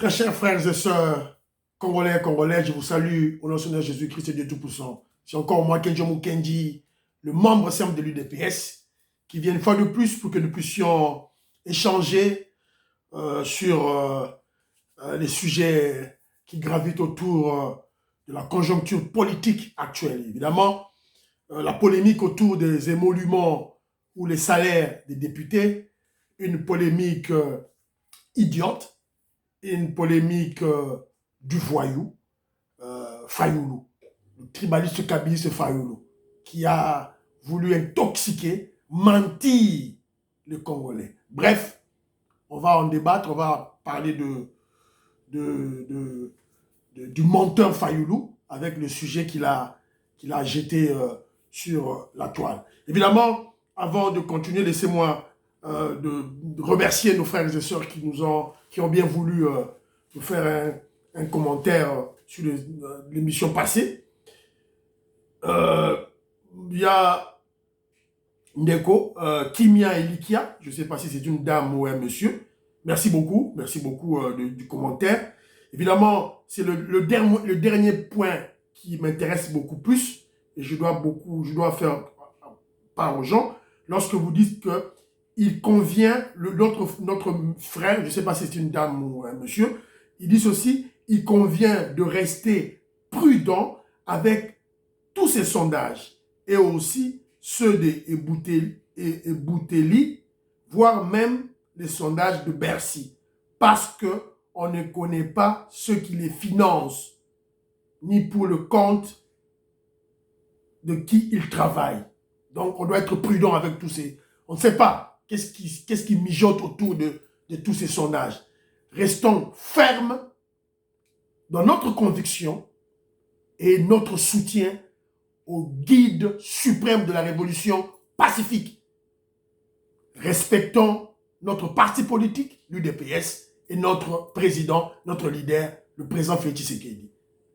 Très chers frères et sœurs, congolais et congolaises, je vous salue au nom du Seigneur Jésus-Christ et Dieu Tout-Puissant. C'est encore moi, Kenji Mukendi, le membre simple de l'UDPS, qui vient une fois de plus pour que nous puissions échanger sur les sujets qui gravitent autour de la conjoncture politique actuelle. Évidemment, la polémique autour des émoluments ou les salaires des députés, une polémique idiote, une polémique du voyou, Fayoulou, le tribaliste kabyliste Fayoulou, qui a voulu intoxiquer, mentir les Congolais. Bref, on va en débattre, on va parler du menteur Fayoulou avec le sujet qu'il a jeté sur la toile. Évidemment, avant de continuer, laissez-moi de remercier nos frères et sœurs qui ont bien voulu nous faire un commentaire sur l'émission passée. Il y a Ndeko, Kimia et Likia, je ne sais pas si c'est une dame ou un monsieur. Merci beaucoup du commentaire. Évidemment, c'est le dernier point qui m'intéresse beaucoup plus, et je dois faire part aux gens. Lorsque vous dites que il convient, notre frère, je ne sais pas si c'est une dame ou un monsieur, ils disent aussi, il convient de rester prudent avec tous ces sondages, et aussi ceux des Ebouteli, voire même les sondages de Bercy, parce qu'on ne connaît pas ceux qui les financent, ni pour le compte de qui ils travaillent. Donc, on doit être prudent avec tous ces... On ne sait pas qu'est-ce qui mijote autour de tous ces sondages. Restons fermes dans notre conviction et notre soutien au guide suprême de la révolution pacifique. Respectons notre parti politique, l'UDPS, et notre président, notre leader, le président Félix Tshisekedi.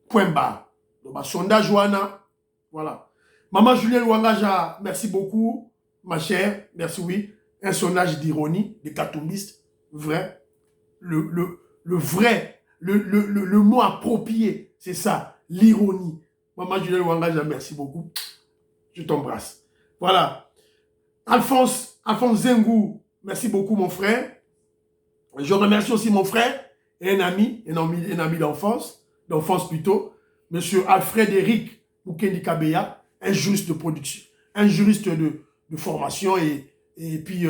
Point barre. Donc, sondage Wana, voilà. Maman Julien Ouangaja, merci beaucoup, ma chère, merci, oui. Un sondage d'ironie, des catumbistes, vrai. Le vrai, le mot approprié, c'est ça, l'ironie. Maman Julien Ouangaja, merci beaucoup. Je t'embrasse. Voilà. Alphonse Zengou, merci beaucoup, mon frère. Je remercie aussi mon frère et un ami d'enfance plutôt, monsieur Alfred Eric Mukendi Kabeya, un juriste de production, un juriste de formation et puis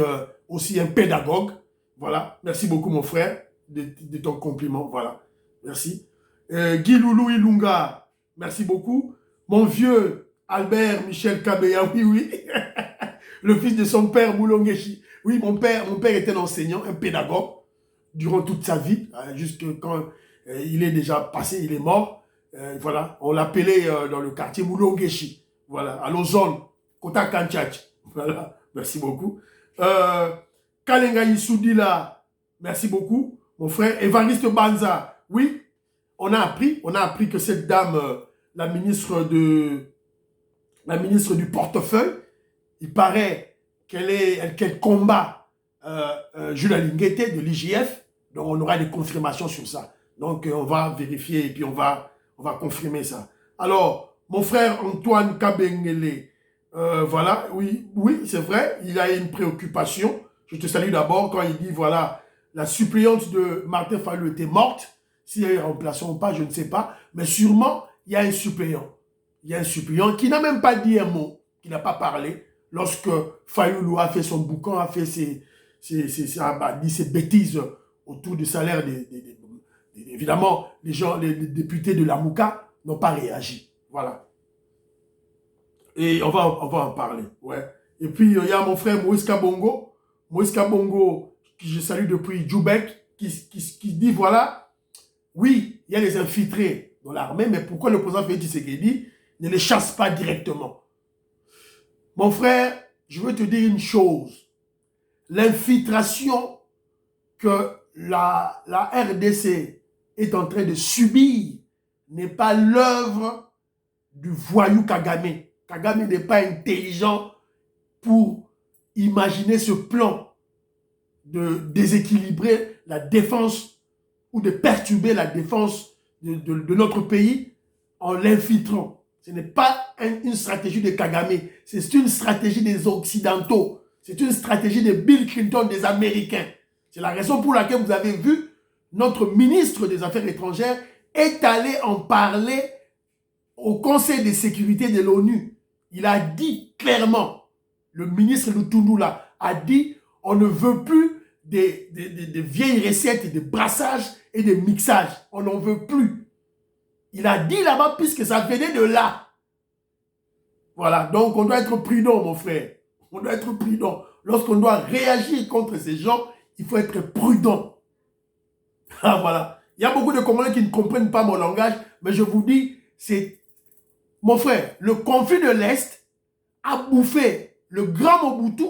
aussi un pédagogue. Voilà. Merci beaucoup, mon frère, de ton compliment. Voilà. Merci. Guy Loulou Ilunga, merci beaucoup. Mon vieux Albert Michel Kabeya, oui. Le fils de son père, Moulongeshi. Oui, mon père était un enseignant, un pédagogue, durant toute sa vie, jusque quand il est déjà passé, il est mort. Voilà, on l'appelait dans le quartier Moulongeshi. Voilà, à Lausanne, Kota Kanchach. Voilà, merci beaucoup. Kalenga Yissoudila, merci beaucoup. Mon frère, Évariste Banza, oui, on a appris que cette dame, la ministre du portefeuille, il paraît qu'elle combat Jules Linguete de l'IGF, donc on aura des confirmations sur ça. Donc on va vérifier et puis on va confirmer ça. Alors, mon frère Antoine Kabengele, voilà, oui, c'est vrai, il a une préoccupation. Je te salue d'abord quand il dit, voilà, la suppléante de Martin Fayulu était morte. Si elle est remplaçante ou pas, je ne sais pas. Mais sûrement, il y a un suppléant. Il y a un suppléant qui n'a même pas dit un mot, qui n'a pas parlé. Lorsque Fayoulou a fait son boucan, a fait dit ses bêtises autour du salaire évidemment, les députés de la Mouka n'ont pas réagi. Voilà. Et on va en parler. Ouais. Et puis, il y a mon frère Moïse Kabongo. Moïse Kabongo, que je salue depuis Djoubek, qui dit, voilà, oui, il y a les infiltrés dans l'armée, mais pourquoi le président Félix Tshisekedi ne les chasse pas directement? Mon frère, je veux te dire une chose. L'infiltration que la RDC est en train de subir n'est pas l'œuvre du voyou Kagame. Kagame n'est pas intelligent pour imaginer ce plan de déséquilibrer la défense ou de perturber la défense de notre pays en l'infiltrant. Ce n'est pas une stratégie de Kagame, c'est une stratégie des Occidentaux. C'est une stratégie de Bill Clinton, des Américains. C'est la raison pour laquelle vous avez vu notre ministre des Affaires étrangères est allé en parler au Conseil de sécurité de l'ONU. Il a dit clairement, le ministre Lutundula a dit, on ne veut plus des vieilles recettes, des brassages et des mixages. On n'en veut plus. Il a dit là-bas puisque ça venait de là. Voilà, donc on doit être prudent, mon frère. On doit être prudent. Lorsqu'on doit réagir contre ces gens, il faut être prudent. Ah, voilà. Il y a beaucoup de Congolais qui ne comprennent pas mon langage, mais je vous dis, c'est... Mon frère, le conflit de l'Est a bouffé le grand Mobutu,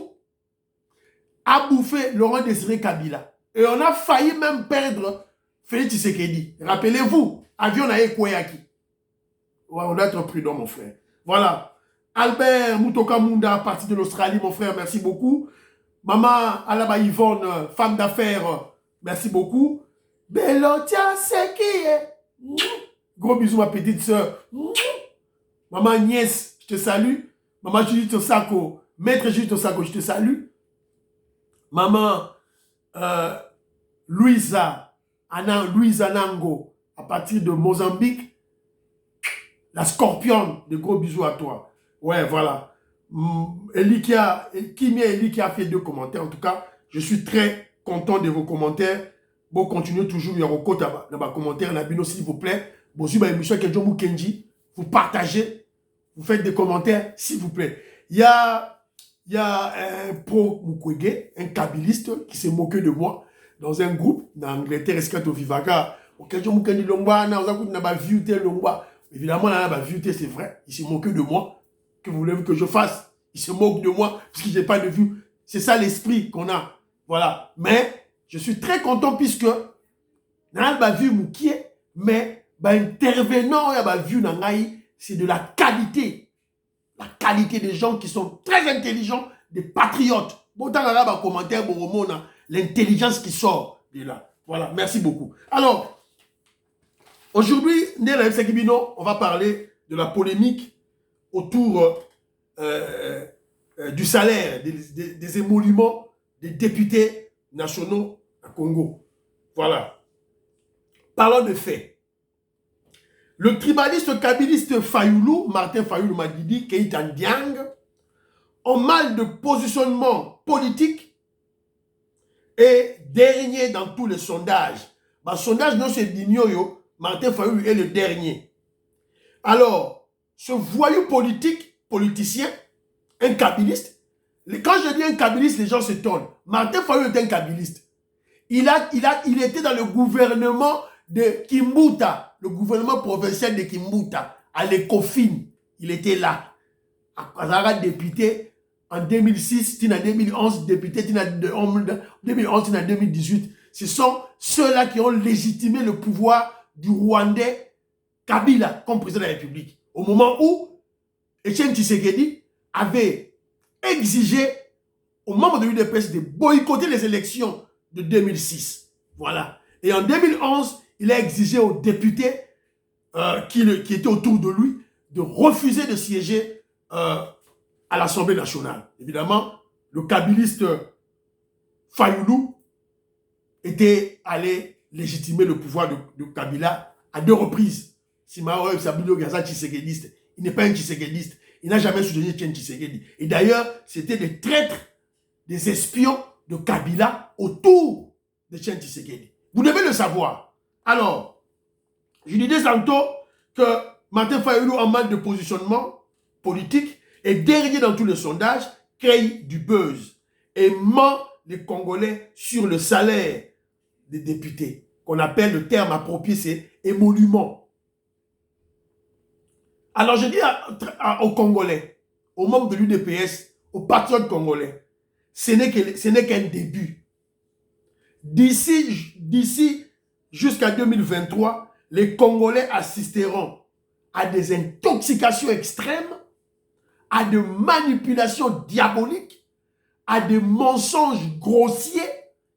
a bouffé Laurent Désiré Kabila. Et on a failli même perdre Félix Tshisekedi. Rappelez-vous, avion à Ekoyaki. Ouais, on doit être prudent, mon frère. Voilà. Albert Mutoka Munda, parti de l'Australie, mon frère, merci beaucoup. Maman Alaba Yvonne, femme d'affaires, merci beaucoup. Belotia Sekie. Gros bisous, ma petite soeur. Maman Agnès, je te salue. Maman Judith Osako, maître Judith Osako, je te salue. Maman Louisa Nango, à partir de Mozambique. La scorpionne, de gros bisous à toi. Ouais, voilà. Eli qui a fait 2 commentaires. En tout cas, je suis très content de vos commentaires. Bon, continuez toujours. Il y a beaucoup dans vos commentaires. Nabino, s'il vous plaît. Bon, si vous partagez. Vous faites des commentaires, s'il vous plaît. Il y a un pro Mukwege, un kabiliste qui s'est moqué de moi dans un groupe dans l'Angleterre, Escato Vivaga. Évidemment, c'est vrai. Il s'est moqué de moi. Que voulez-vous que je fasse? Il se moque de moi parce que je n'ai pas de vue. C'est ça l'esprit qu'on a. Voilà. Mais je suis très content puisque n'a pas vu Moukie, mais intervenant, il a vu Nangaï, c'est de la qualité. La qualité des gens qui sont très intelligents, des patriotes. Bon, dans la commentaire, l'intelligence qui sort de là. Voilà, merci beaucoup. Alors, aujourd'hui, on va parler de la polémique autour du salaire, des émoluments des députés nationaux à Congo. Voilà. Parlons de faits. Le tribaliste kabiliste Fayoulou, Martin Fayoulou Madidi, Keita Ndiang, ont mal de positionnement politique et dernier dans tous les sondages. Le sondage, non, c'est d'Ignoyo, Martin Fayoulou est le dernier. Alors, ce voyou politicien, un kabiliste, quand je dis un kabiliste, les gens s'étonnent. Martin Fayoulou est un kabiliste. Il était dans le gouvernement de Kimbuta, le gouvernement provincial de Kimbuta, à l'ECOFIN. Il était là. Après député en 2006, en 2011, député en 2011, en 2018. Ce sont ceux-là qui ont légitimé le pouvoir du Rwandais Kabila comme président de la République. Au moment où Etienne Tshisekedi avait exigé aux membres de l'UDPS de boycotter les élections de 2006. Voilà. Et en 2011, il a exigé aux députés qui étaient autour de lui de refuser de siéger à l'Assemblée nationale. Évidemment, le kabiliste Fayoulou était allé légitimer le pouvoir de Kabila à 2 reprises. Simaoui Sabino Gaza Tshisekediste. Il n'est pas un Tshisekediste. Il n'a jamais soutenu Tshisekedi. Et d'ailleurs, c'était des traîtres, des espions de Kabila autour de Tshisekedi. Vous devez le savoir. Alors, je disais tantôt que Martin Fayoulou, en mal de positionnement politique, est dernier dans tous les sondages, crée du buzz et ment les Congolais sur le salaire des députés, qu'on appelle, le terme approprié, c'est émolument. Alors je dis aux Congolais, aux membres de l'UDPS, aux patriotes congolais, ce n'est qu'un début. D'ici jusqu'à 2023, les Congolais assisteront à des intoxications extrêmes, à des manipulations diaboliques, à des mensonges grossiers,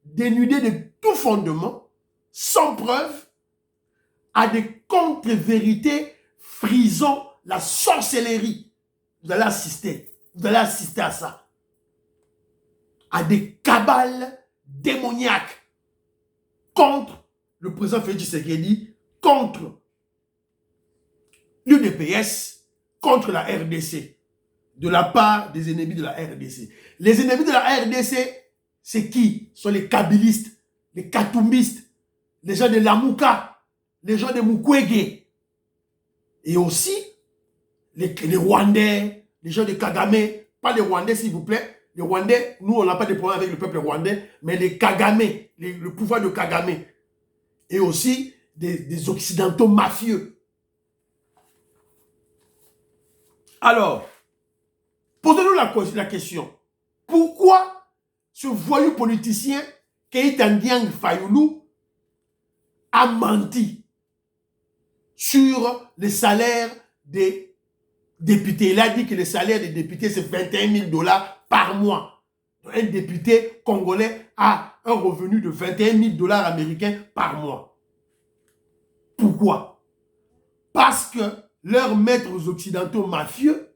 dénudés de tout fondement, sans preuve, à des contre-vérités frisant la sorcellerie. Vous allez assister à ça. À des cabales démoniaques contre le président Félix Tshisekedi, contre l'UDPS, contre la RDC, de la part des ennemis de la RDC. Les ennemis de la RDC, c'est qui? Ce sont les kabylistes, les katumbistes, les gens de Lamouka, les gens de Mukwege, et aussi les Rwandais, les gens de Kagame, pas les Rwandais s'il vous plaît. Les Rwandais, nous on n'a pas de problème avec le peuple rwandais, mais les Kagame, le pouvoir de Kagame, et aussi des Occidentaux mafieux. Alors, posez-nous la question. Pourquoi ce voyou politicien, Keita Ndiang Fayoulou, a menti sur les salaires des députés? Il a dit que le salaire des députés, c'est 21 000 $ par mois. Un député congolais a un revenu de 21 000 $ américains par mois. Pourquoi? Parce que leurs maîtres occidentaux mafieux,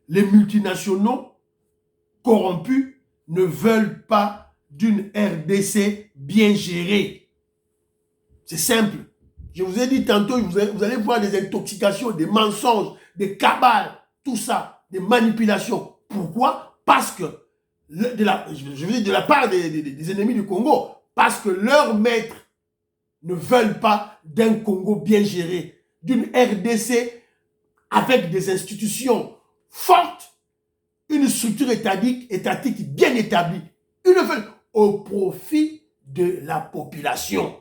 les multinationaux corrompus, ne veulent pas d'une RDC bien gérée. C'est simple. Je vous ai dit tantôt, vous allez voir des intoxications, des mensonges, des cabales, tout ça, des manipulations. Pourquoi? Parce que, je veux dire de la part des ennemis du Congo, parce que leurs maîtres ne veulent pas d'un Congo bien géré, d'une RDC avec des institutions fortes, une structure étatique bien établie. Ils le veulent au profit de la population,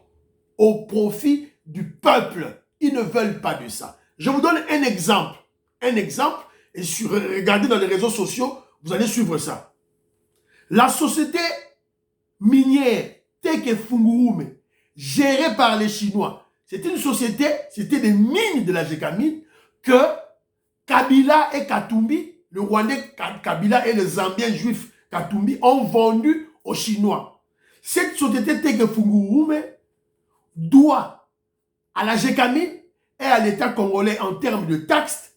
au profit du peuple. Ils ne veulent pas de ça. Je vous donne un exemple. Un exemple, et regardez dans les réseaux sociaux, vous allez suivre ça. La société minière Teke Fungurume, gérée par les Chinois, c'était une société, c'était des mines de la Gécamine que Kabila et Katumbi, le Rwandais Kabila et le Zambien juif Katumbi ont vendu aux Chinois. Cette société Teke Fungurume doit à la Gécamine et à l'État congolais en termes de taxes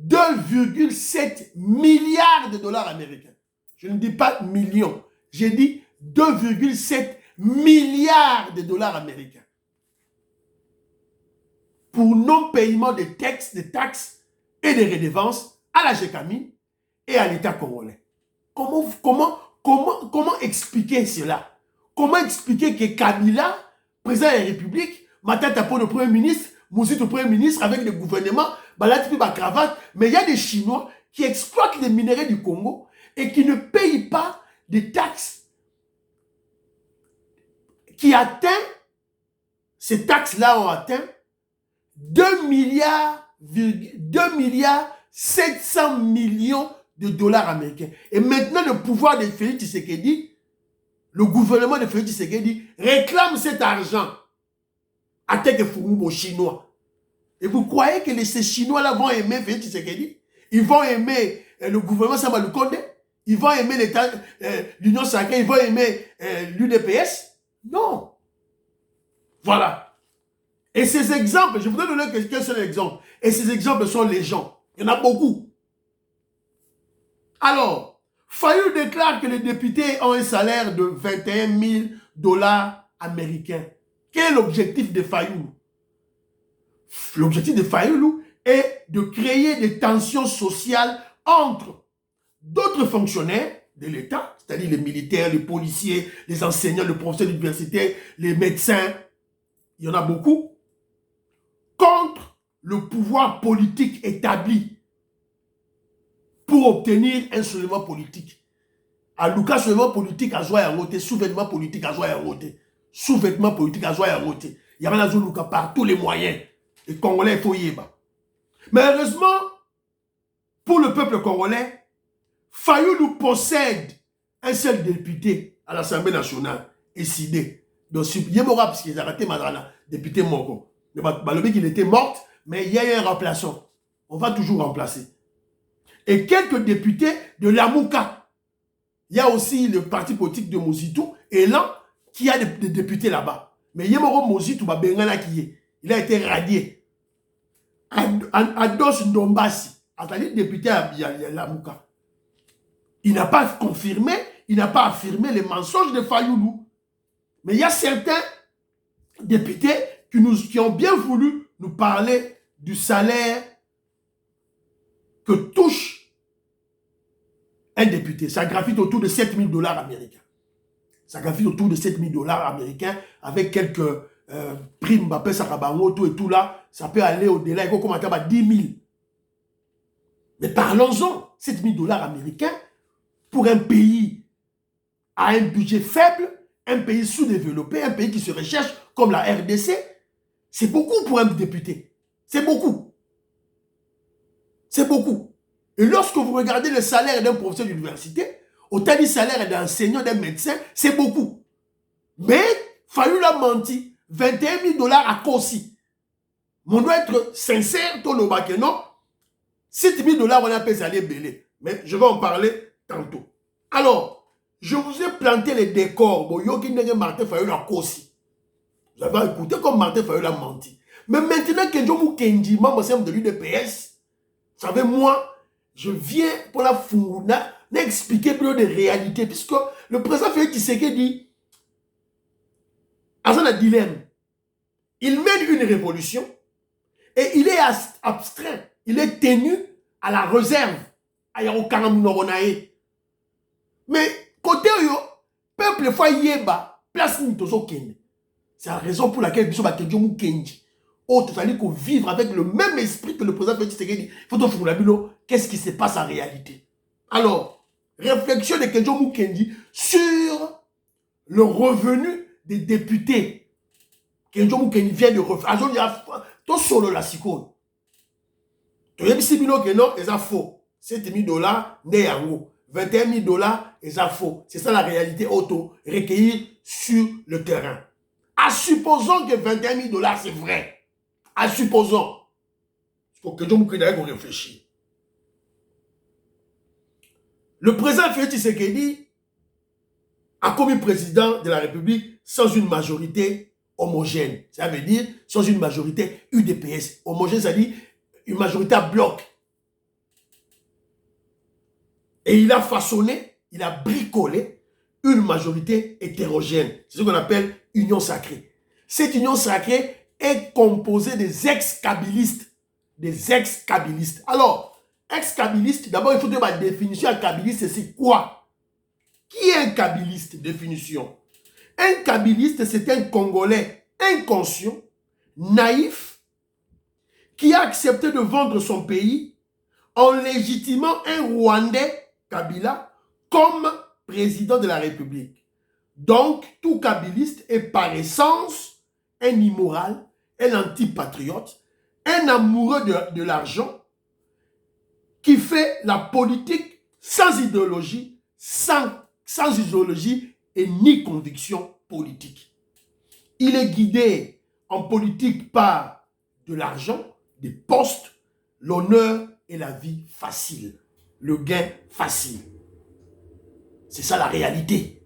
2,7 milliards de $ américains. Je ne dis pas millions, j'ai dit 2,7 milliards de $ américains. Pour non-paiement de taxes et de redevances à la Gécamine et à l'État congolais. Comment expliquer cela? Comment expliquer que Kabila, président de la République, Matata pour le Premier ministre, Moussit le Premier ministre avec le gouvernement, Balati ba cravate, mais il y a des Chinois qui exploitent les minerais du Congo et qui ne payent pas des taxes qui atteint, ces taxes-là ont atteint 2 milliards 700 millions de $ américains. Et maintenant, le pouvoir de Félix Tshisekedi, le gouvernement de Félix Tshisekedi réclame cet argent à Teke Fungurume aux Chinois. Et vous croyez que ces Chinois-là vont aimer Félix Tshisekedi? Ils vont aimer le gouvernement Sama Lukonde? Ils vont aimer l'Union sacrée? Ils vont aimer l'UDPS? Non. Voilà. Et ces exemples, je vous donne qu'un seul exemple. Et ces exemples sont légion. Il y en a beaucoup. Alors, Fayou déclare que les députés ont un salaire de 21 000 $ américains. Quel est l'objectif de Fayou? L'objectif de Fayou est de créer des tensions sociales entre d'autres fonctionnaires de l'État, c'est-à-dire les militaires, les policiers, les enseignants, les professeurs d'université, les médecins, il y en a beaucoup, contre le pouvoir politique établi pour obtenir un soulèvement politique. À Lucas, soulèvement politique à Zoya Roté, sous-vêtement politique à Zoya Roté, sous-vêtement politique à Zoya Roté. Il y a un Lucas par tous les moyens. Les Congolais, il faut y aller. Mais heureusement, pour le peuple congolais, Fayoulou possède un seul député à l'Assemblée nationale, Essidé. Donc, il y a parce qu'ils ont arrêté Madrana, député Moko. Balobi qu'il était mort, mais il y a eu un remplaçant. On va toujours remplacer. Et quelques députés de Lamouka. Il y a aussi le parti politique de Mozitou et là, qui a des députés là-bas. Mais Yemoro Mozitu Bengana qui il a été radié. Ados Ndombasi, c'est-à-dire député à Lamouka. Il n'a pas confirmé, il n'a pas affirmé les mensonges de Fayoulou. Mais il y a certains députés qui ont bien voulu nous parler du salaire que touche un député. Ça gravite autour de 7 000 $ américains. Ça gravite autour de 7 000 $ américains avec quelques primes, Mbappé, Sakabango, tout et tout là. Ça peut aller au-delà. Il faut commencer à 10 000. Mais parlons-en. 7 000 $ américains pour un pays à un budget faible, un pays sous-développé, un pays qui se recherche comme la RDC. C'est beaucoup pour un député. C'est beaucoup. C'est beaucoup. Et lorsque vous regardez le salaire d'un professeur d'université, autant du salaire d'un enseignant, d'un médecin, c'est beaucoup. Mais, Fayou l'a menti. 21 000 $ à Kossi. On doit être sincère, tout le bac, non? 7 000 $, on a payé aller belé. Mais je vais en parler tantôt. Alors, je vous ai planté les décors. Bon, Yoki Nenge Martin Fayou à Kossi. Vous avez écouté comme Martin Fayou a menti. Mais maintenant que Njomou Kenji, membre de l'UDPS, vous savez, moi, je viens pour la fourna n'expliquer plus de réalité. Puisque le président Félix Tshisekedi dit, à un dilemme, il mène une révolution et il est abstrait. Il est tenu à la réserve. Mais côté yo, peuple fois yeba, place ni tozo kende. C'est la raison pour laquelle Biso Bakedjomou Kenji. Autre, c'est-à-dire qu'on vivre avec le même esprit que le président Félix Tshisekedi. Il faut que vous qu'est-ce qui se passe en réalité. Alors, réflexion de Kedjomou Kenji sur le revenu des députés. Kedjomou Kenji vient de refaire. Tout solo la siko. Tu as dit que non, c'est faux. 7 000 $, né yango. 21 000 $, c'est faux. C'est ça la réalité auto recueillie sur le terrain. À supposons que 21 000 $ c'est vrai. À supposons. Il faut que Kedjomou Kenji réfléchisse. Le président Félix Tshisekedi a commis président de la République sans une majorité homogène. Ça veut dire sans une majorité UDPS. Homogène, ça veut dire une majorité à bloc. Et il a façonné, il a bricolé une majorité hétérogène. C'est ce qu'on appelle union sacrée. Cette union sacrée est composée des ex-kabilistes. Des ex-kabilistes. Alors, ex-kabiliste, d'abord il faut donner ma définition. Un kabiliste, c'est quoi? Qui est un kabiliste? Définition. Un kabiliste, c'est un Congolais inconscient, naïf, qui a accepté de vendre son pays en légitimant un Rwandais, Kabila, comme président de la République. Donc, tout kabiliste est par essence un immoral, un antipatriote, un amoureux de l'argent, qui fait la politique sans idéologie, sans idéologie et ni conviction politique. Il est guidé en politique par de l'argent, des postes, l'honneur et la vie facile. Le gain facile. C'est ça la réalité.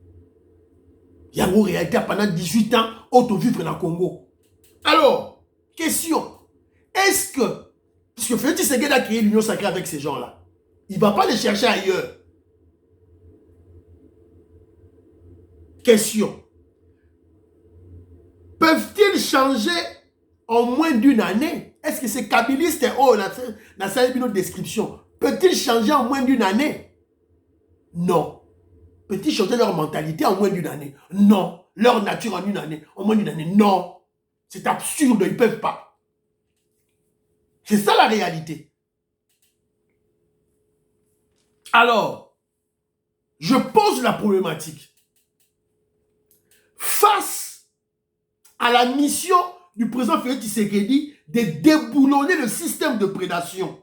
Il y a une réalité pendant 18 ans, auto-vivre dans le Congo. Alors, question. Est-ce que, puisque Félix Tshisekedi a créé l'union sacrée avec ces gens-là, il ne va pas les chercher ailleurs. Question. Peuvent-ils changer en moins d'une année? Est-ce que ces kabilistes, oh, dans cette description, peut-ils changer en moins d'une année? Non. Peut-ils changer leur mentalité en moins d'une année? Non. Leur nature en une année, en moins d'une année? Non. C'est absurde, ils ne peuvent pas. C'est ça la réalité. Alors, je pose la problématique. Face à la mission du président Félix Tshisekedi de déboulonner le système de prédation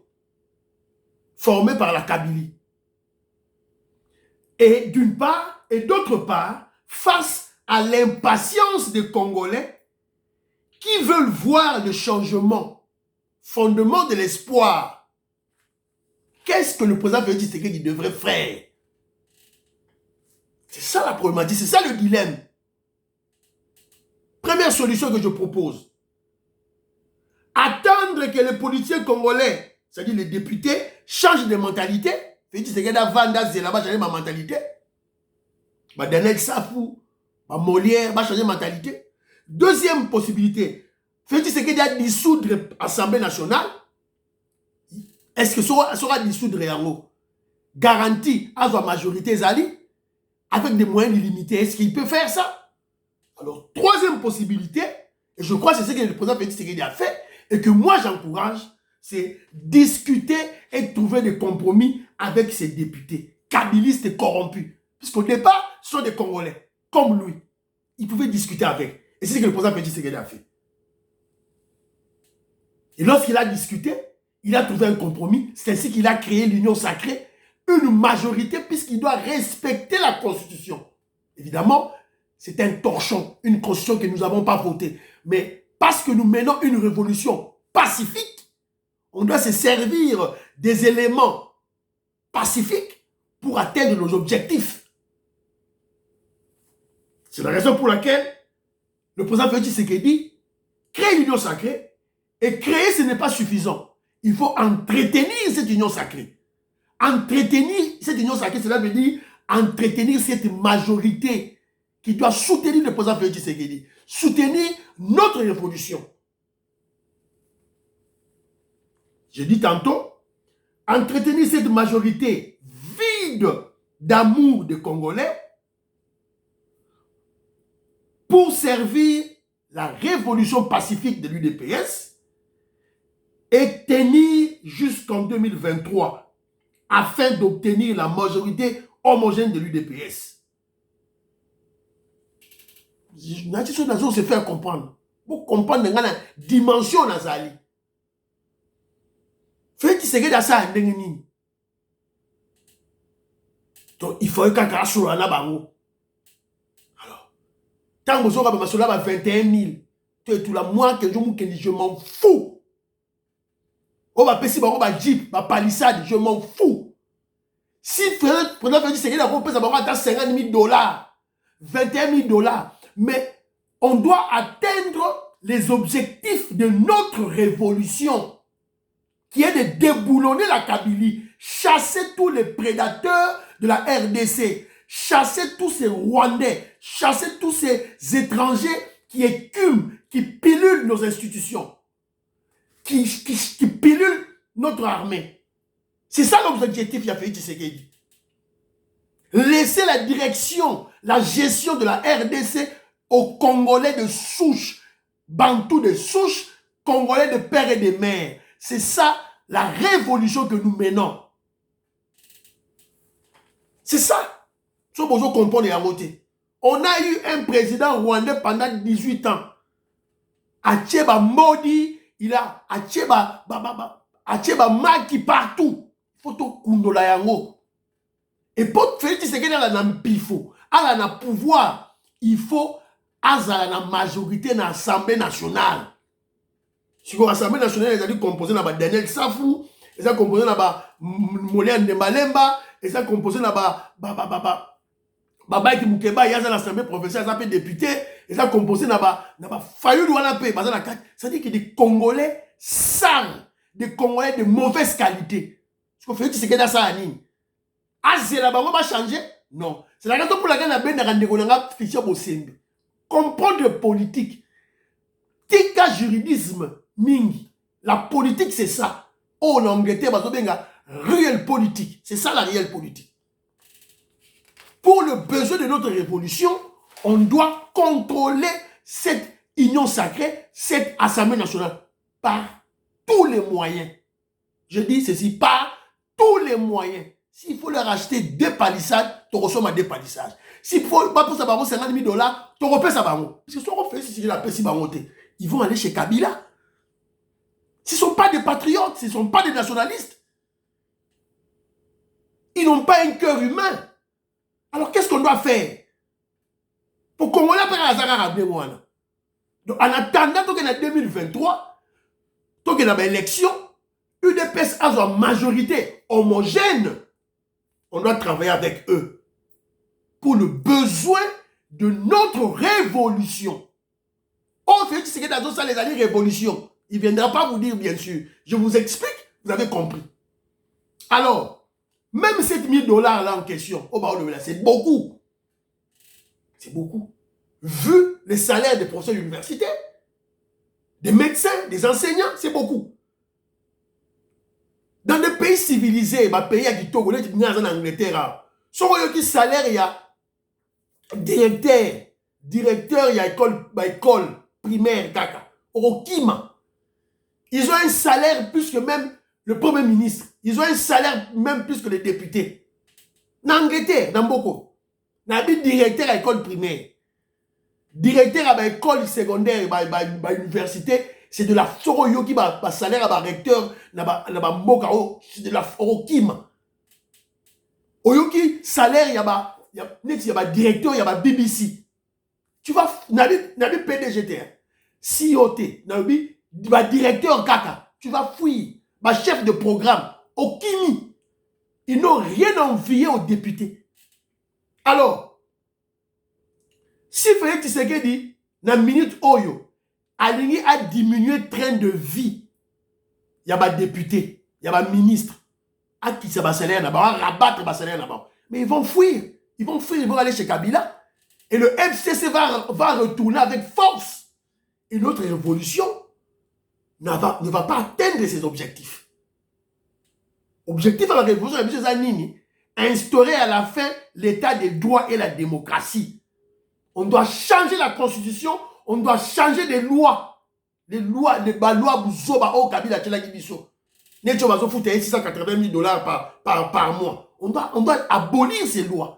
formé par la Kabylie. Et d'une part, et d'autre part, face à l'impatience des Congolais qui veulent voir le changement, fondement de l'espoir. Qu'est-ce que le président Félix Tshisekedi devrait faire? C'est ça la problématique, c'est ça le dilemme. Première solution que je propose. Attendre que les politiciens congolais, c'est-à-dire les députés, changent de mentalité. Félix Tshisekedi a vendu là-bas, changer ma mentalité. Daniel Safou, Molière, va changer de mentalité. Deuxième possibilité, Félix Tshisekedi a dissoudre l'Assemblée nationale. Est-ce que ça sera dissoudre Yango? Garantie à sa majorité Zali, avec des moyens illimités. Est-ce qu'il peut faire ça? Alors, troisième possibilité, et je crois que c'est ce que le président Félix Tshisekedi a fait, et que moi j'encourage, c'est discuter et trouver des compromis avec ces députés, kabylistes et corrompus. Puisqu'au départ, ce sont des Congolais, comme lui. Il pouvait discuter avec. Et c'est ce que le président Félix Tshisekedi a fait. Et lorsqu'il a discuté, il a trouvé un compromis. C'est ainsi qu'il a créé l'Union sacrée, une majorité, puisqu'il doit respecter la Constitution. Évidemment, c'est un torchon, une Constitution que nous n'avons pas votée. Mais parce que nous menons une révolution pacifique, on doit se servir des éléments pacifiques pour atteindre nos objectifs. C'est la raison pour laquelle le président Félix Tshisekedi crée l'Union sacrée. Et créer, ce n'est pas suffisant. Il faut entretenir cette union sacrée. Entretenir cette union sacrée, cela veut dire entretenir cette majorité qui doit soutenir le président Félix Tshisekedi, soutenir notre révolution. J'ai dit tantôt, entretenir cette majorité vide d'amour des Congolais pour servir la révolution pacifique de l'UDPS et tenir jusqu'en 2023 afin d'obtenir la majorité homogène de l'UDPS. Nous se faire comprendre. Pour comprendre la dimension nazali. Félix Tshisekedi a ça ndengini. Donc il faut que sur la bango. Alors, tant que vous aurez ma 21 000, tu es tout la moi que je m'en fous. On va passer par un jeep, ma palissade, je m'en fous. Si pendant Félix Tshisekedi a repris ça va 50 000 $, 21 000 $, mais on doit atteindre les objectifs de notre révolution, qui est de déboulonner la Kabylie, chasser tous les prédateurs de la RDC, chasser tous ces Rwandais, chasser tous ces étrangers qui écument, qui pilulent nos institutions, qui pilulent notre armée. C'est ça l'objectif qu'a fait Tshisekedi. Laisser la direction, la gestion de la RDC aux Congolais de souche, Bantous de souche, Congolais de père et de mère. C'est ça la révolution que nous menons. C'est ça. On a eu un président rwandais pendant 18 ans. Acheba Modi, il a Acheba Maki partout. Photo Kundola Yango. Et pour Félix Tshisekedi a un pifo, a un pouvoir, il faut avoir la majorité dans l'Assemblée nationale. Si l'Assemblée nationale est composée de Daniel Safou, elle est composée de Molière Ndembalemba, elle est composée de Baba Mukeba, il y a l'Assemblée provinciale, elle est député, elle est composée de Fayou Douanape, c'est-à-dire qu'il y a des Congolais sales, des Congolais de mauvaise qualité. Ce qu'on fait, c'est que dans ça, la bango va changer? Non. C'est la raison pour laquelle on a fichier Bosembe. Comprendre le politique. Tika juridisme mingi. La politique, c'est ça. Oh, en Angleterre, réelle politique. C'est ça la réelle politique. Pour le besoin de notre révolution, on doit contrôler cette union sacrée, cette Assemblée nationale, par tous les moyens. Je dis ceci, par tous les moyens. S'il faut leur acheter 2 palissades, tu reçois 2 palissades. S'il faut pas pour ça, 50 000 $, tu repères ça. Parce que si on fait si ils vont aller chez Kabila. Ce ne sont pas des patriotes, ce ne sont pas des nationalistes. Ils n'ont pas un cœur humain. Alors qu'est-ce qu'on doit faire? Pour qu'on ait un donc en attendant qu'on ait 2023, qu'on ait une élection, UDPS a une majorité homogène. On doit travailler avec eux pour le besoin de notre révolution. Oh, Félix Tshisekedi a ça les années révolution. Il ne viendra pas vous dire, bien sûr. Je vous explique, vous avez compris. Alors, même 7 000 $ là en question, oh, bah, c'est beaucoup. C'est beaucoup. Vu les salaires des professeurs d'université, des médecins, des enseignants, c'est beaucoup. Dans des pays civilisés, bah, pays qui Togo, en Angleterre, sur le salaire, il y a directeur, il y a école primaire, kaka, au Kima. Ils ont un salaire plus que même le premier ministre. Ils ont un salaire même plus que les députés. En Angleterre, dans beaucoup. N'a pas directeur à l'école primaire. Directeur à l'école secondaire, à l'université, c'est de la soroyo qui va salaire à recteur, c'est de la Kim. Oyoki salaire, il y a directeur, il y a BBC. Tu vas, n'a pas PDGT, COT, n'a pas directeur kaka. Tu vas fouiller, chef de programme, au Kimi. Ils n'ont rien envié aux députés. Alors, si Félix Tshisekedi, dans la minute Oyo, aligné à diminuer le train de vie, il y a des députés, il y a des ministres, à qui ça va salaire là-bas, rabattre le salaire là-bas. Mais ils vont fuir, ils vont aller chez Kabila. Et le FCC va retourner avec force. Et notre révolution ne va pas atteindre ses objectifs. Objectif de la révolution, instaurer à la fin l'état des droits et la démocratie. On doit changer la constitution, on doit changer les lois. Les lois Bouzoba au Kabila Tchelagibiso. N'est-ce pas 680 000 $ par mois. On doit abolir ces lois.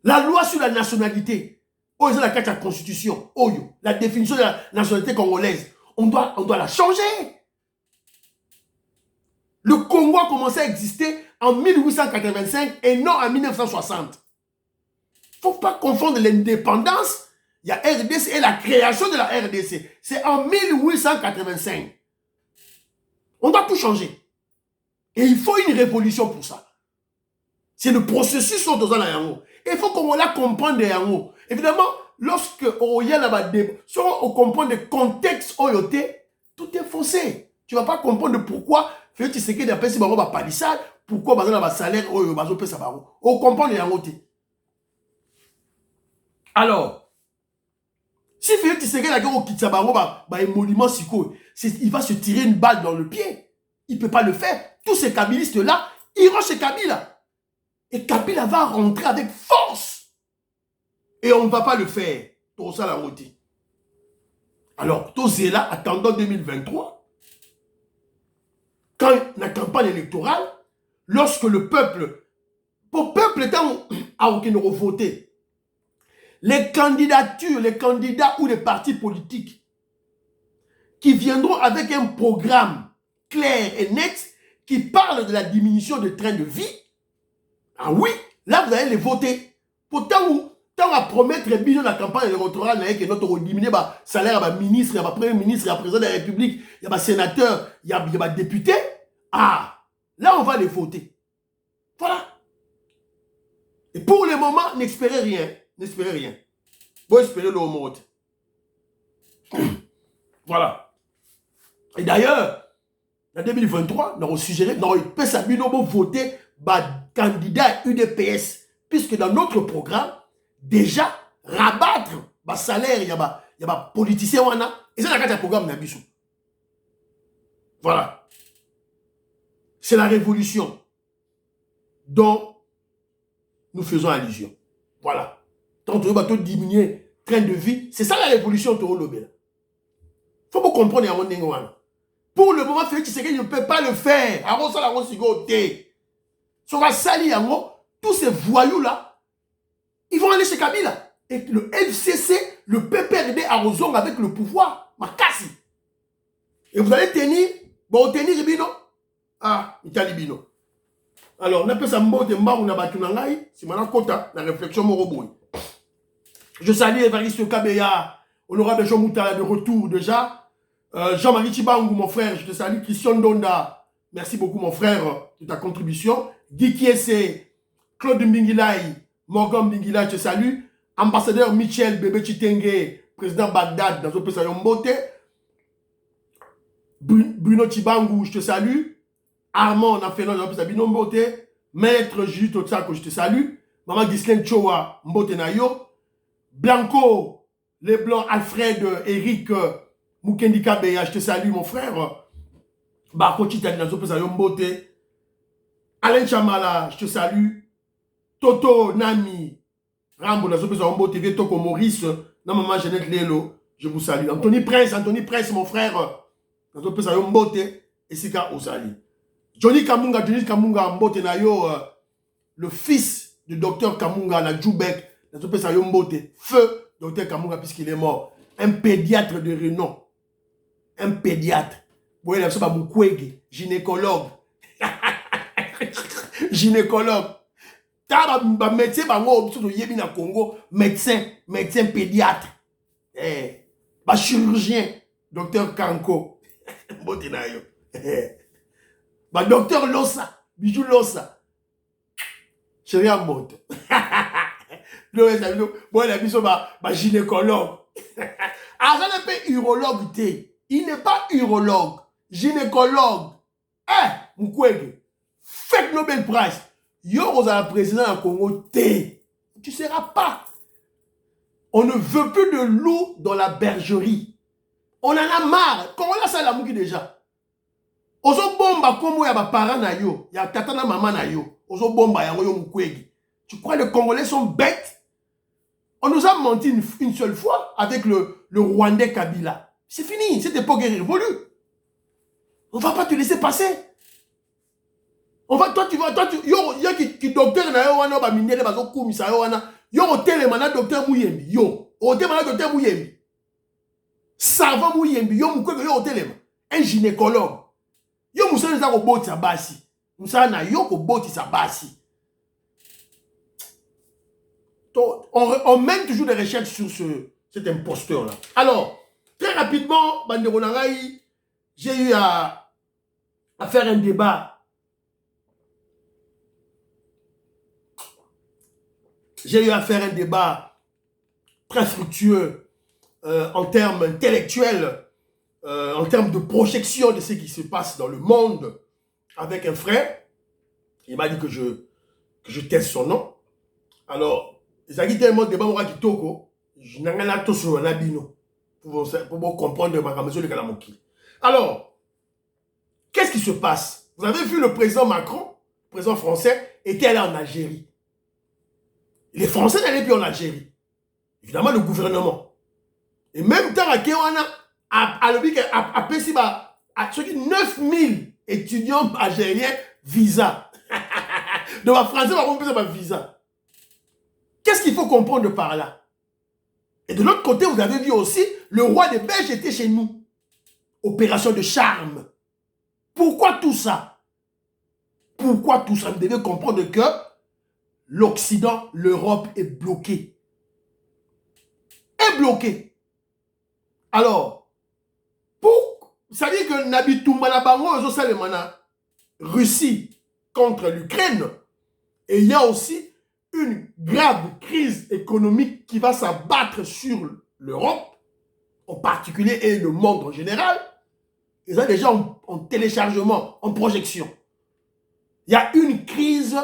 La loi sur la nationalité. Oh, c'est la carte de la constitution. Oh, la définition de la nationalité congolaise. On doit la changer. Le Congo a commencé à exister en 1885 et non en 1960. Il ne faut pas confondre l'indépendance. Il y a RDC et la création de la RDC. C'est en 1885. On doit tout changer. Et il faut une révolution pour ça. C'est le processus sur dans la yango. Il faut qu'on la comprenne des yango. Évidemment, lorsque on y a là-bas, si on comprend le contexte oyoté, tout est faussé. Tu ne vas pas comprendre pourquoi Félix Tshisekedi appelle si on va palissade, pourquoi on va salaire oyo bazo pe sabaro. On comprend les yango. Alors, si Félix Tshisekedi a au Kitsabaro ba émolument siko, il va se tirer une balle dans le pied. Il ne peut pas le faire. Tous ces kabilistes-là iront chez Kabila. Et Kabila va rentrer avec force. Et on ne va pas le faire. Tout ça, la route. Alors, tout cela, attendant 2023, quand la campagne électorale, lorsque le peuple est à aucun voter, les candidats ou les partis politiques qui viendront avec un programme clair et net qui parle de la diminution de train de vie, ah oui, là vous allez les voter. Pourtant, tant à promettre bien la campagne électorale, que notre diminuer le salaire à ministre, à premier ministre, à président de la République, il y a sénateur, il y a député. Ah, là on va les voter. Voilà. Et pour le moment, n'espérez rien. N'espérez rien. Vous espérez le monde. Voilà. Et d'ailleurs, en 2023, nous avons suggéré, nous avons voté candidat UDPS, puisque dans notre programme, déjà, rabattre le salaire, il y a des politiciens, et c'est le programme Nabissou. Voilà. C'est la révolution dont nous faisons allusion. Voilà. Tant que nous diminuer le train de vie, c'est ça la révolution. Il faut vous comprendre. Pour le moment, Félix Tshisekedi ne peut pas le faire. Tous ces voyous-là, ils vont aller chez Kabila. Et le FCC, le PPRD arrosant avec le pouvoir. Makasi. Et vous allez tenir. Bon, tenir Bino. Ah, Italie Bino. Alors, on appelle ça Mbote Mbarou Nabatunangai. C'est maintenant Kota, la réflexion Moroboui. Je salue Évariste Kabeya, honorable Jean Moutala de retour déjà. Jean-Marie Chibangou, mon frère, je te salue. Christian Donda, merci beaucoup, mon frère, de ta contribution. Guy Kiese, Claude Mbingilai, Morgan Mbingilai, je te salue. Ambassadeur Michel Bébé Chitenge, président Bagdad, dans le pays Mbote. Bruno Chibangu, je te salue. Armand, on a fait dans le pays Mbote. Maître Jules Totsako, je te salue. Maman Ghislaine Chowa, Mbote Nayo. Blanco, les Blancs, Alfred, Eric, Mukendi Kabeya, je te salue, mon frère. Bako Chitani, dans le pays Mbote. Alain Chamala, je te salue. Toto, Nami, Rambo, dans le pays Mbote. Vietoko, Maurice, non, maman Jeannette Lelo, je vous salue. Anthony Prince, mon frère, dans le pays Mbote. Et Sika Osali. Johnny Kamunga, Mbote Nayo, le fils du docteur Kamunga, la Djoubek, dans le pays Mbote. Feu, docteur Kamunga, puisqu'il est mort. Un pédiatre de renom. Un pédiatre. Vous voyez, c'est pas Mukwege, gynécologue. Gynécologue. T'as un médecin, au Congo, médecin pédiatre. Chirurgien, docteur Kanko. Mbote Nayo. Docteur Lossa, Bijou Lossa. Chérie à moto. Gynécologue. Ah, ça n'est pas urologue. Il n'est pas urologue. Gynécologue. Mukwege. Faites Nobel Prize. Yo, vous avez président du Congo. Tu ne seras pas. On ne veut plus de loups dans la bergerie. On en a marre. Comment on a ça la mouki déjà? Ozo bomba comme ya ba parents na yo, ya tata na maman na yo. Ozo bomba ya yo Mukwege. Tu crois que les Congolais sont bêtes? On nous a menti une seule fois avec le Rwandais Kabila. C'est fini, cette époque est révolue. On va pas te laisser passer. On va, toi, yo, y a qui docteur na yo wana ba minele bazo kumisa yo wana. Yo hôtel mana docteur Muyembi. Yo, hôtel mana docteur Muyembi. Savant Muyembi, yo Mukwege yo hôtel un gynécologue. Yo moussa neza ko boti sa basi. Moussa na yo ko boti sa basi. On mène toujours des recherches sur cet imposteur-là. Alors, très rapidement, Bandero Nangaï, j'ai eu à faire un débat. J'ai eu à faire un débat très fructueux en termes intellectuels. En termes de projection de ce qui se passe dans le monde avec un frère. Il m'a dit que je teste son nom. Alors, il a dit tellement de débat qui toko, je n'ai rien à tout sur un abino pour comprendre ma mesure de Kalamoki. Alors, qu'est-ce qui se passe? Vous avez vu le président Macron, le président français, était allé en Algérie. Les Français n'allaient plus en Algérie. Évidemment, le gouvernement. Et même temps à Kéwana, à 9000 étudiants algériens visa. Donc, les Français vont pas visa. Qu'est-ce qu'il faut comprendre par là? Et de l'autre côté, vous avez vu aussi, le roi des Belges était chez nous. Opération de charme. Pourquoi tout ça? Pourquoi tout ça? Vous devez comprendre que l'Occident, l'Europe est bloquée. Est bloquée. Alors, ça veut dire que Nabitoumana Bango, Russie contre l'Ukraine. Et il y a aussi une grave crise économique qui va s'abattre sur l'Europe, en particulier, et le monde en général. Ils ont déjà en téléchargement, en projection. Il y a une crise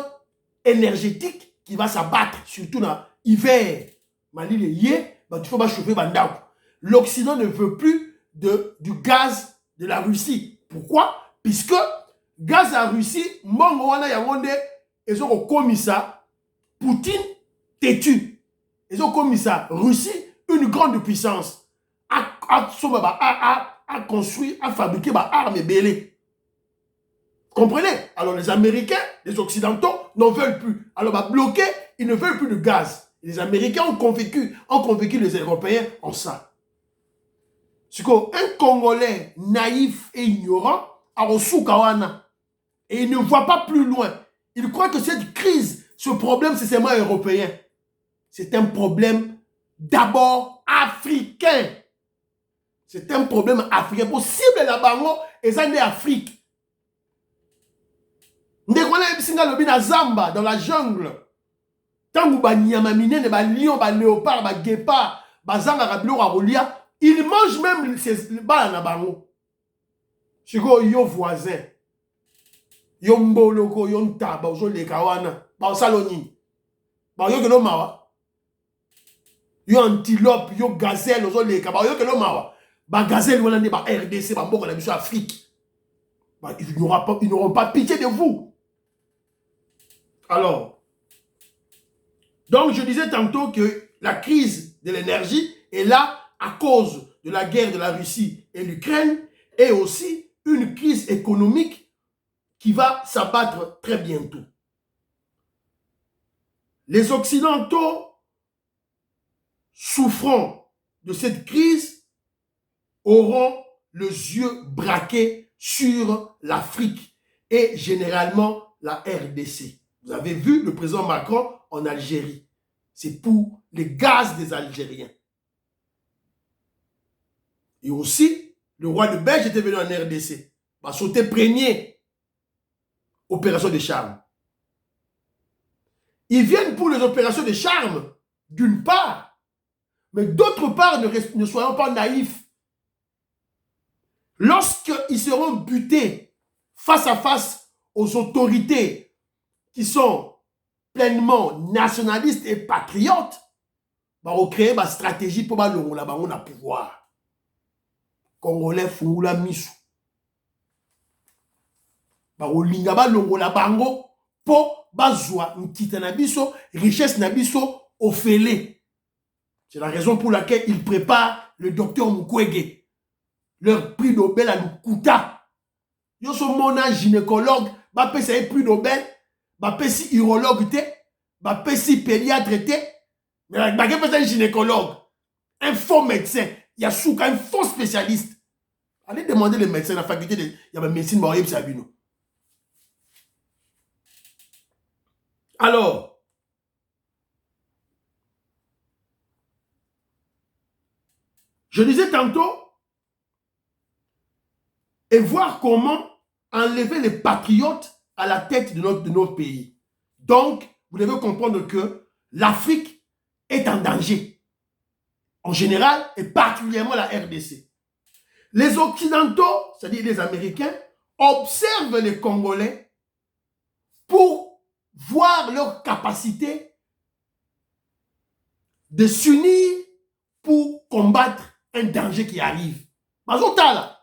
énergétique qui va s'abattre, surtout dans l'hiver. Il faut chauffer. L'Occident ne veut plus du gaz de la Russie. Pourquoi? Puisque gaz à Russie, ils ont commis ça, Poutine têtu. Ils ont commis ça, Russie, une grande puissance, a construit, a fabriqué des armes et belées. Comprenez? Alors les Américains, les Occidentaux n'en veulent plus. Alors bloqués, ils ne veulent plus de gaz. Les Américains ont convaincu les Européens en ça. C'est qu'un Congolais naïf et ignorant a reçu Kawana. Et il ne voit pas plus loin. Il croit que cette crise, ce problème, c'est seulement européen. C'est un problème d'abord africain. C'est un problème africain. Possible là-bas, et ça, c'est Afrique. Zamba, dans la jungle. Tant que les lions, les léopards, les guépards, bazanga kabilo arolia, il mange même ses bala na bango. Chiko yo voisin. Yo mboloko, yo ntaba, ozo leka wana. Ba osalo nini. Ba yo kelo mawa. Yo antilope, yo gazelle, ozo leka. Ba yo kelo mawa. Ba gazelle wana ne ba RDC, ba mboko na biso Afrique. Bah, ils n'auront pas pitié de vous. Alors, donc je disais tantôt que la crise de l'énergie est là à cause de la guerre de la Russie et l'Ukraine et aussi une crise économique qui va s'abattre très bientôt. Les Occidentaux souffrant de cette crise auront les yeux braqués sur l'Afrique et généralement la RDC. Vous avez vu le président Macron en Algérie. C'est pour les gaz des Algériens. Et aussi, le roi de Belge était venu en RDC. Va sauter premier. Opération de charme. Ils viennent pour les opérations de charme, d'une part. Mais d'autre part, ne soyons pas naïfs. Lorsqu'ils seront butés face à face aux autorités qui sont pleinement nationalistes et patriotes, bah, on crée une stratégie pour le pouvoir. Congolais font la mise. Bah, on linga ba longola bango po bazwa nkita na biso, richesse na biso ofele. C'est la raison pour laquelle ils préparent le docteur Mukwege. Leur prix Nobel à Lukuta. Yo so mona gynécologue, ba pesa un prix Nobel, ba pesi urologue te, ba pesi pédiatre te, mais ba pesa un gynécologue, un faux médecin, il y a souka un faux spécialiste. Allez demander les médecins à la faculté de la médecine Maurice Sabino. Alors, je disais tantôt, et voir comment enlever les patriotes à la tête de notre pays. Donc, vous devez comprendre que l'Afrique est en danger. En général, et particulièrement la RDC. Les Occidentaux, c'est-à-dire les Américains, observent les Congolais pour voir leur capacité de s'unir pour combattre un danger qui arrive. Bazotala.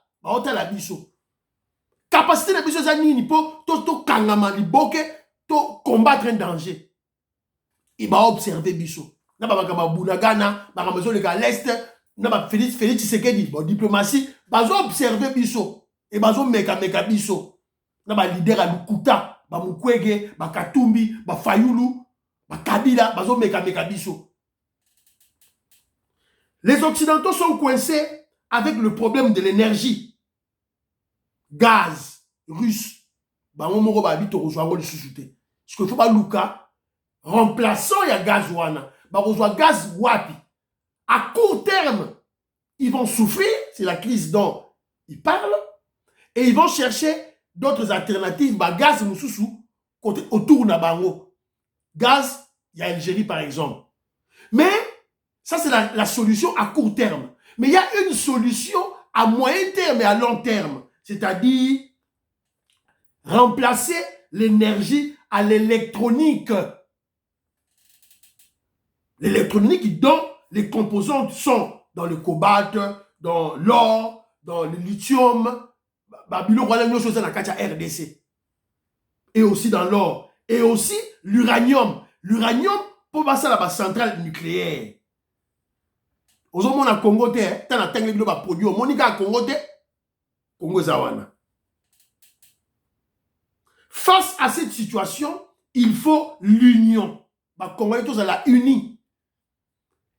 La biso. Capacité de biso zanini pour to kangama liboke to combattre un danger. Il va observer biso. Na ba bakama bunagana, ba kamazo le l'est, na ba Félix Tshisekedi, bon diplomatie, bazo observer biso et bazo meka biso. Na ba leader à Lukuta, ba Mukwege, ba Katumbi, ba Fayulu, ba Kabila, bazo meka biso. Les Occidentaux sont coincés avec le problème de l'énergie. Gaz russe. Bah, on m'a dit que le sous-souté. Ce que faut pas Luka, remplaçant ya gaz wana. Bah, on gaz wapi. À court terme, ils vont souffrir. C'est la crise dont ils parlent. Et ils vont chercher d'autres alternatives. Bah, gaz moussoussou, autour na bango. Gaz, il y a Algérie par exemple. Mais, ça c'est la solution à court terme. Mais il y a une solution à moyen terme et à long terme. C'est-à-dire remplacer l'énergie à l'électronique. L'électronique dont les composantes sont dans le cobalt, dans l'or, dans le lithium, RDC. Et aussi dans l'or. Et aussi l'uranium. L'uranium pour passer à la centrale nucléaire. Aux hommes à Congo, tu as un produit. Monica à Congo, Congo Zawana. Face à cette situation, il faut l'union. Les Congolais tous à la unie.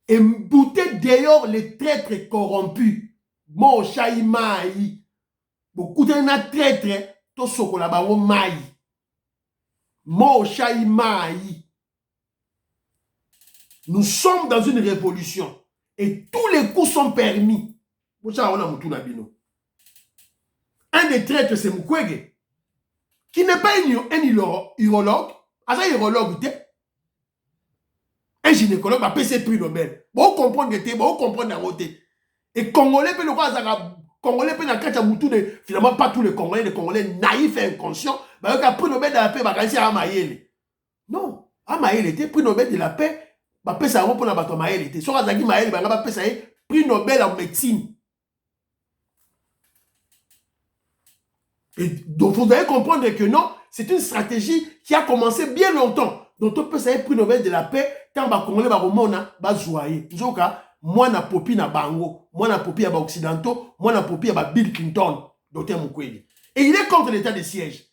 Et bouter dehors les traîtres corrompus. Mo chai mai. Beaucoup de traîtres, to sokola bango mai. Mo chai mai. Nous sommes dans une révolution. Et tous les coups sont permis. Un des traîtres, c'est Mukwege, qui n'est pas un urologue, un gynécologue, bah, c'est prix Nobel. Bon, comprendre que bon, comprendre la route. Et Congolais, le roi, Congolais, finalement, pas tous les Congolais naïfs et inconscients, bah, il y a prix Nobel de la paix, bah, quand c'est à Maïel. Non, à Maïel était prix Nobel de la paix, bah, paix, ça va pour la bateau Maïel était. Sur Azaki Maïel, bah, paix, ça est, prix Nobel en médecine. Et donc, vous devez comprendre que non, c'est une stratégie qui a commencé bien longtemps. Donc, on peut savoir prix Nobel de la paix, quand les Congolais vont jouer. Moi, na popi na bango, moi, na popi à occidentaux, moi, na popi à Bill Clinton, Dr. Mukwege. Et il est contre l'état de siège.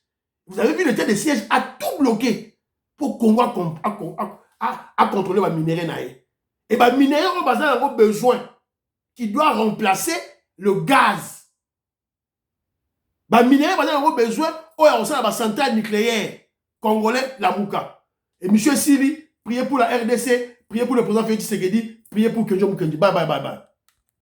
Vous avez vu, l'état de siège a tout bloqué pour Congo à contrôler les minéraux. Et les minéraux ont besoin qui doit remplacer le gaz. Les minéraux ont besoin de la centrale nucléaire congolais, la Mouka. Et M. Sili, priez pour la RDC, priez pour le président Félix Tshisekedi, priez pour Kenjo Mukendi. Bye bye bye bye.